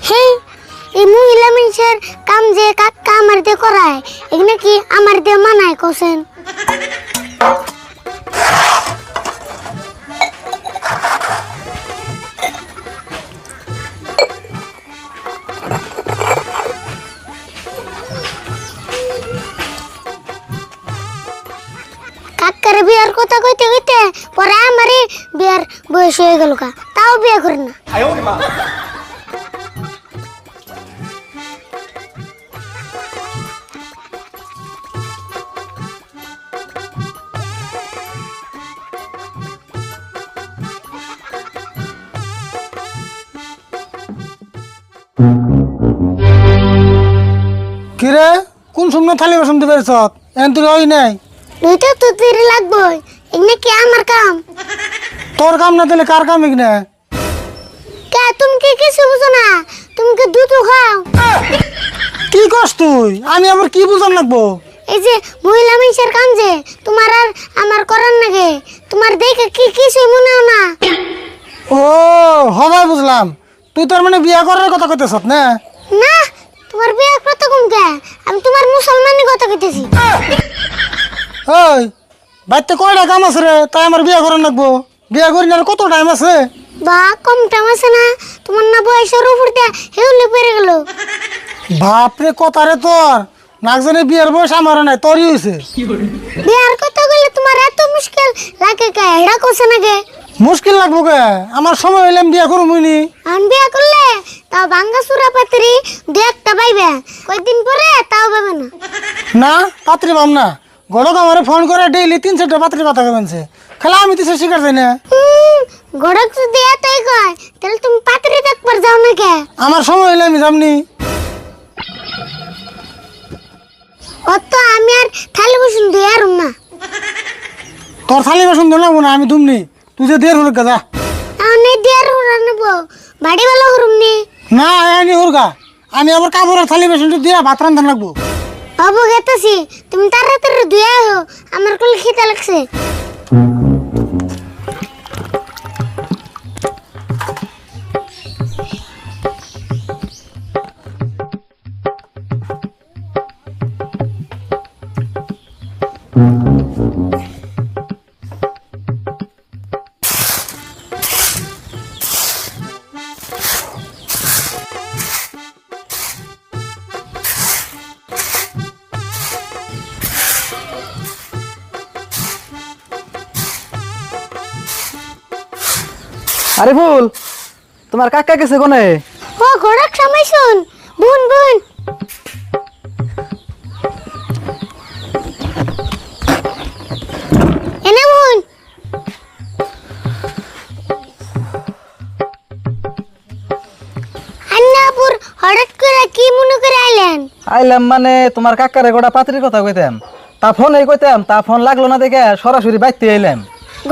হেই, এই মহিলা মানুষের কাম যে কাকা আমার দিয়ে করায় এগুলো কি আমার দিয়ে মানায় কোসেন? কাকার বিয়ার কথা কইতে কইতে পরে আমারই বিয়ার বয়স হয়ে গেল, তাও বিয়ে করি না। কিরে কোন সময় থালি বাসন দিবে সব এন তুই ওই নাই দুইটা তো দেরি লাগবে, এগুলো কি আমার কাম? তোর কাম না দিলে কার কাম এখানে? কে তুমি কি কিছু বুঝো না? তুমি কি দুধ খাও? কি করছ তুই? আমি আবার কি বুঝান লাগবো? এই যে মহিলা মানুষের কাম যে তোমার আর আমার করার নাগে, তোমার দেখে কি কিছু মনে হয় না? ও হবাই বুঝলাম, তুই তোর মানে বিয়া করার কথা কইতেছ না? না, তোমার বিয়ে কত কম কে? আমি তোমার মুসলমানের কথা কইতেছি। ওই বাড়িতে কয়টা কাম আছে রে, তাই আমার বিয়া করার লাগবো? বিয়া করি না কত টাইম আছে? বা কম টাইম আছে না? তোমার না বয়সের উপর দিয়ে হেউলে পেরে গেল। বাপরে কথা রে তোর, নাক জানে বিয়ার বয়স আমারও নাই, তোরই হয়েছে। বিয়ার কথা কইলে তোমার এত মুশকিল লাগে কে? এটা কোসে নাগে মুশকিল লাগবো কে? আমার সময় হইলে আমি বিয়া করবো মুইনি। আমি বিয়া করলে তাও ভাঙ্গা চূড়া পাত্রী দু একটা পাইবে, কয়েকদিন পরে তাও পাবে না। না পাত্রী পাম না, গড়ক আমার ফোন করে ডেইলি 3-4টা পাত্রী কথা কেমনছে, খেলা আমি তো সে শিকার যাই না। গড়ক যদি এতই কয় তাহলে তুমি পাত্রী দেখবার যাও না কে? আমার সময় হইলে আমি যামনি। অত আমি আর থালি বসুন দিয়ে আর না। তোর থালি বাসন ধরে না আমি দুমনি, তুই যে দের হুরগা যা। আমি দেয়ার হুরা নেব, বাড়ি বেলা হুরুম নি। না আনি হুরগা, আমি আবার কাপড়ের থালি বাসন দিয়া ভাত রান্ধা লাগবো। বাবু গেতেছি, তুমি তাড়াতাড়ি ধুয়ে আহো, আমার কোল খিদে লাগছে। আরে ফুল, তোমার কাকা গেছে কোনে? ও গড়ক সময় শুন, বুন বুন। এনে বুন। আন্নাপুর হঠাৎ করে কি মনে করে আইলেন? আইলাম মানে তোমার কাকারে গোটা পাত্রীর কথা কইতাম, তা ফোনে কইতাম, তা ফোন লাগলো না দেখে সরাসরি বাইতে এলাম।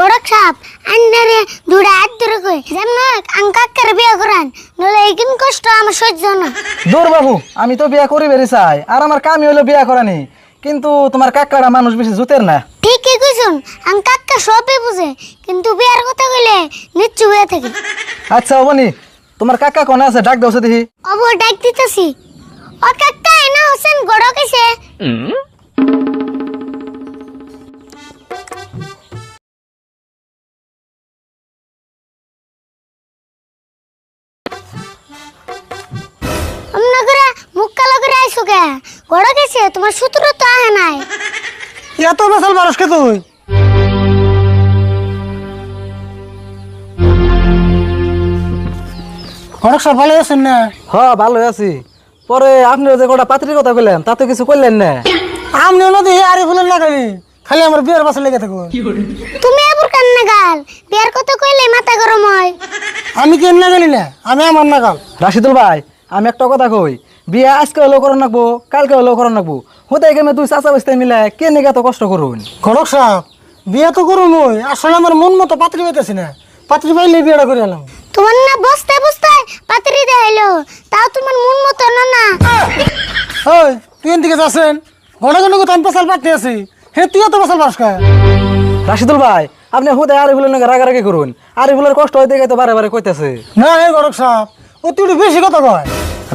গড়ক সাপ আন্নারে দুড়া হাত ধরে কই যেমন কাকার বিয়ে করান, নলে এইদিন কষ্ট আমার সহ্য না। দূর বাবু, আমি তো বিয়া করি বেরি চাই, আর আমার কামই হলো বিয়া করানি, কিন্তু তোমার কাকারা মানুষ বেশি জুতের না। ঠিকই কইছুন, কাকা সবই বুঝে, কিন্তু বিয়ার কথা কইলে নিচ্ছু হয়ে থাকে। আচ্ছা অবনি, তোমার কাকা কোনে আছে? ডাক দাও দেখি। অব ডাক দিতেছি। ও কাকা এনা হোসেন গড়ক এসে। অমনা করে মুখ কালো করে আইসো কে? গড়ক এসে তোমার সূত্র তো আহে নাই। এত বেসাল মানুষ কে তুই? অনেক সব ভালো আছেন না? হ ভালো আছি। পরে আপনি যে গোটা পাত্রীর কথা কইলেন তাতে কিছু কইলেন না। আমনি নদী আরে ফুলেন না খালি, খালি আমার বিয়ের পাশে লেগে থাকো। তুমি এবার কান্না গাল, বিয়ার কথা কইলে মাথা গরম হয়। আমি কেন না গেলি না, আমি আমার না কাল। রাশিদুল ভাই, আমি একটা কথা কই, বিয়ে আজকে হলেও করন রাখবো, কালকে হলেও করন রাখবো, হতে গেমে দুই চাচা বসতে মিলে কে নিয়ে এত কষ্ট করুন? ঘটক সাহেব বিয়ে তো করুন ওই, আসলে আমার মন মতো পাত্রী পাইতেছি না, পাত্রী পাইলে বিয়েটা করে এলাম। তোমার না বসতে বসতে পাত্রী দেখাইলো, তাও তোমার মন মতো না না। ওই তুই এদিকে যাচ্ছেন, ঘন ঘন কথা আমি পেশাল পাঠতে আছি, হ্যাঁ তুইও তো পেশাল পাস খায়। রাশিদুল ভাই, আপনি হুদে আরিফুলের নাকি রাগারাগি করুন, আরিফুলের কষ্ট হইতে গেছে বারে বারে কইতেছে। না হে ঘটক সাহেব, ও তুই একটু বেশি কথা কয়।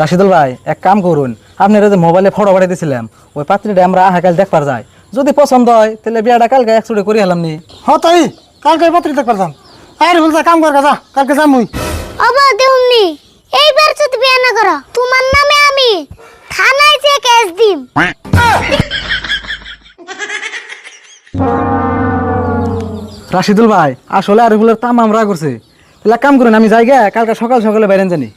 রাশিদুল ভাই এক কাম করুন, আপনারা যে মোবাইলে ফটো পাঠিয়ে দিয়েছিলাম ওই পাত্রীটা আমরা কাল দেখবার যাই, যদি পছন্দ হয় তাহলে বিয়াটা কালকে একসুটে করে হলাম নি। হ তাই কালকে পাত্রী দেখতে পারতাম। আরে বলতে কাম কর যা, কালকে যাম মুই। অবা দেহুমনি এইবার যদি বিয়ে না করো তোমার নামে আমি থানায় যে কেস দিম। রাশিদুল ভাই আসলে আরিফুলের তাম আমরা করছে, তাহলে এক কাম করুন আমি যাই গে, কালকে সকাল সকালে বাইরেন জানি।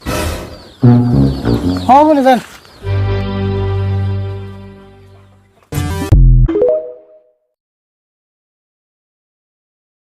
হ্যাঁ বলে যান।